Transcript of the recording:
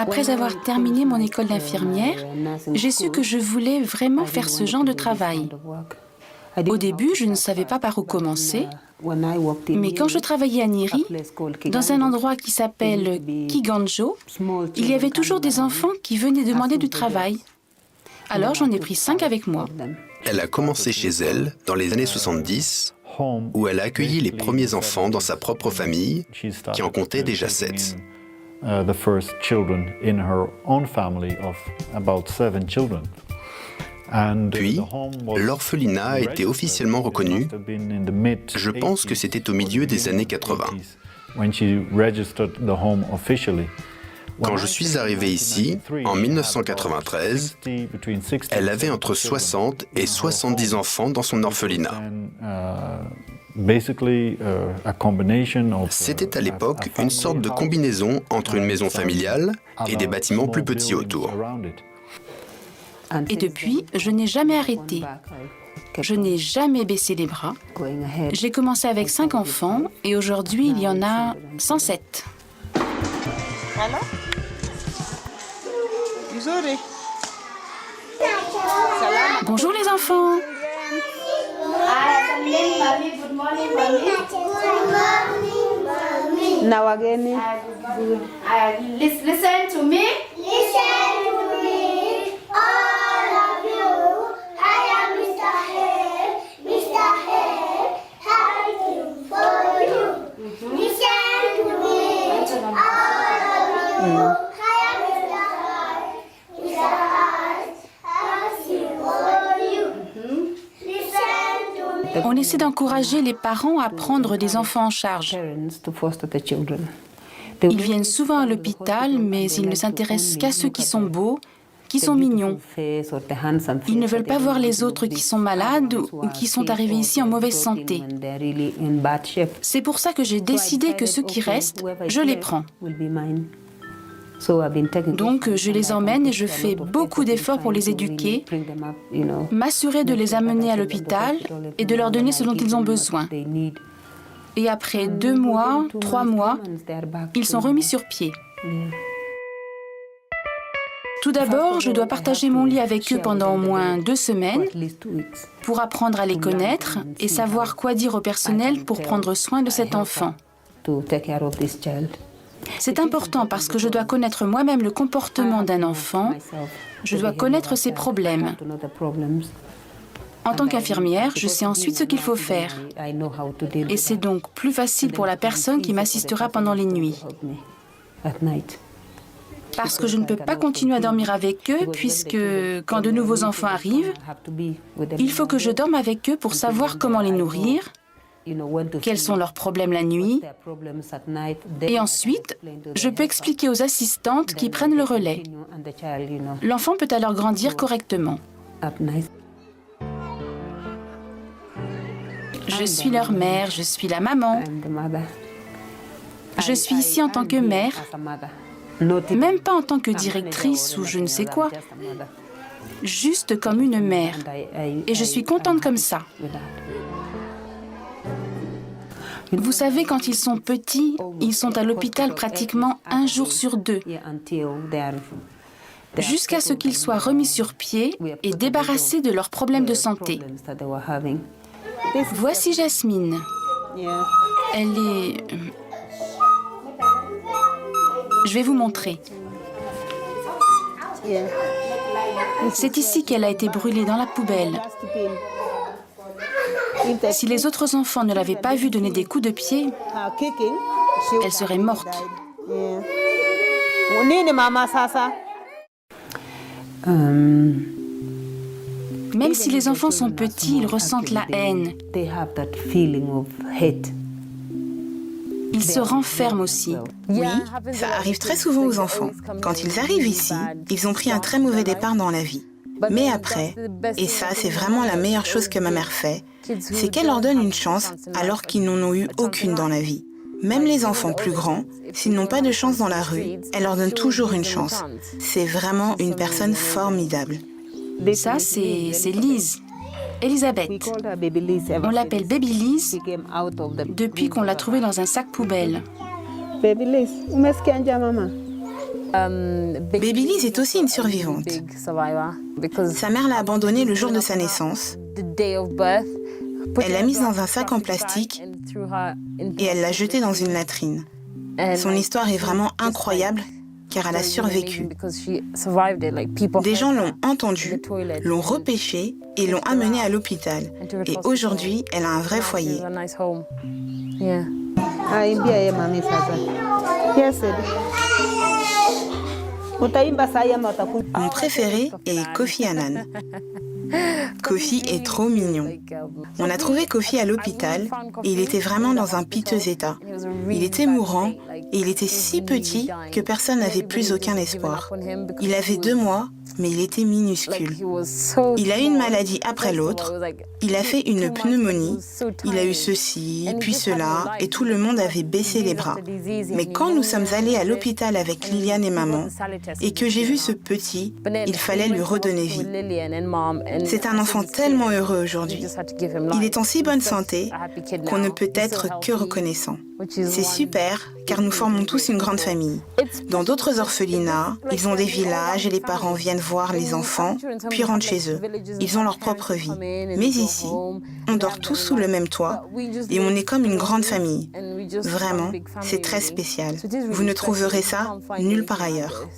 Après avoir terminé mon école d'infirmière, j'ai su que je voulais vraiment faire ce genre de travail. Au début, je ne savais pas par où commencer, mais quand je travaillais à Nyeri, dans un endroit qui s'appelle Kiganjo, il y avait toujours des enfants qui venaient demander du travail. Alors j'en ai pris 5 avec moi. Elle a commencé chez elle dans les années 70, où elle a accueilli les premiers enfants dans sa propre famille, qui en comptait déjà 7. Puis, l'orphelinat a été officiellement reconnu, je pense que c'était au milieu des années 80. Quand je suis arrivé ici, en 1993, elle avait entre 60 et 70 enfants dans son orphelinat. C'était à l'époque une sorte de combinaison entre une maison familiale et des bâtiments plus petits autour. Et depuis, je n'ai jamais arrêté. Je n'ai jamais baissé les bras. J'ai commencé avec 5 enfants et aujourd'hui, il y en a 107. Bonjour les enfants. Listen to me. Listen to me. All of you. I am Mr. Hale. Mr. Hale. Fighting for you. Listen to me. All of you. I am Mr. Hale. Mr. Hale. Fighting for you. Listen to me. On essaie d'encourager les parents à prendre des enfants en charge. Ils viennent souvent à l'hôpital, mais ils ne s'intéressent qu'à ceux qui sont beaux, qui sont mignons. Ils ne veulent pas voir les autres qui sont malades ou qui sont arrivés ici en mauvaise santé. C'est pour ça que j'ai décidé que ceux qui restent, je les prends. Donc, je les emmène et je fais beaucoup d'efforts pour les éduquer, m'assurer de les amener à l'hôpital et de leur donner ce dont ils ont besoin. Et après 2 mois, 3 mois, ils sont remis sur pied. Tout d'abord, je dois partager mon lit avec eux pendant au moins 2 semaines pour apprendre à les connaître et savoir quoi dire au personnel pour prendre soin de cet enfant. C'est important parce que je dois connaître moi-même le comportement d'un enfant, je dois connaître ses problèmes. En tant qu'infirmière, je sais ensuite ce qu'il faut faire. Et c'est donc plus facile pour la personne qui m'assistera pendant les nuits. Parce que je ne peux pas continuer à dormir avec eux, puisque quand de nouveaux enfants arrivent, il faut que je dorme avec eux pour savoir comment les nourrir, quels sont leurs problèmes la nuit, et ensuite, je peux expliquer aux assistantes qui prennent le relais. L'enfant peut alors grandir correctement. Je suis leur mère, je suis la maman. Je suis ici en tant que mère, même pas en tant que directrice ou je ne sais quoi, juste comme une mère. Et je suis contente comme ça. Vous savez, quand ils sont petits, ils sont à l'hôpital pratiquement 1 jour sur 2, jusqu'à ce qu'ils soient remis sur pied et débarrassés de leurs problèmes de santé. Voici Jasmine. Elle est... Je vais vous montrer. C'est ici qu'elle a été brûlée dans la poubelle. Si les autres enfants ne l'avaient pas vue donner des coups de pied, elle serait morte. Même si les enfants sont petits, ils ressentent la haine. Ils se renferment aussi. Oui, ça arrive très souvent aux enfants. Quand ils arrivent ici, ils ont pris un très mauvais départ dans la vie. Mais après, et ça c'est vraiment la meilleure chose que ma mère fait, c'est qu'elle leur donne une chance alors qu'ils n'en ont eu aucune dans la vie. Même les enfants plus grands, s'ils n'ont pas de chance dans la rue, elle leur donne toujours une chance. C'est vraiment une personne formidable. Ça, c'est Lise, Elisabeth. On l'appelle Baby Lise depuis qu'on l'a trouvée dans un sac poubelle. Baby Liz est aussi une survivante. Sa mère l'a abandonnée le jour de sa naissance. Elle l'a mise dans un sac en plastique et elle l'a jetée dans une latrine. Son histoire est vraiment incroyable car elle a survécu. Des gens l'ont entendue, l'ont repêchée et l'ont amenée à l'hôpital. Et aujourd'hui, elle a un vrai foyer. Mon préféré est Kofi Annan. Kofi est trop mignon. On a trouvé Kofi à l'hôpital et il était vraiment dans un piteux état. Il était mourant et il était si petit que personne n'avait plus aucun espoir. Il avait 2 mois, mais il était minuscule. Il a eu une maladie après l'autre. Il a fait une pneumonie. Il a eu ceci, puis cela, et tout le monde avait baissé les bras. Mais quand nous sommes allés à l'hôpital avec Liliane et maman, et que j'ai vu ce petit, il fallait lui redonner vie. C'est un enfant tellement heureux aujourd'hui. Il est en si bonne santé qu'on ne peut être que reconnaissant. C'est super, car nous formons tous une grande famille. Dans d'autres orphelinats, ils ont des villages et les parents viennent voir les enfants, puis rentrent chez eux. Ils ont leur propre vie. Mais ici, on dort tous sous le même toit et on est comme une grande famille. Vraiment, c'est très spécial. Vous ne trouverez ça nulle part ailleurs.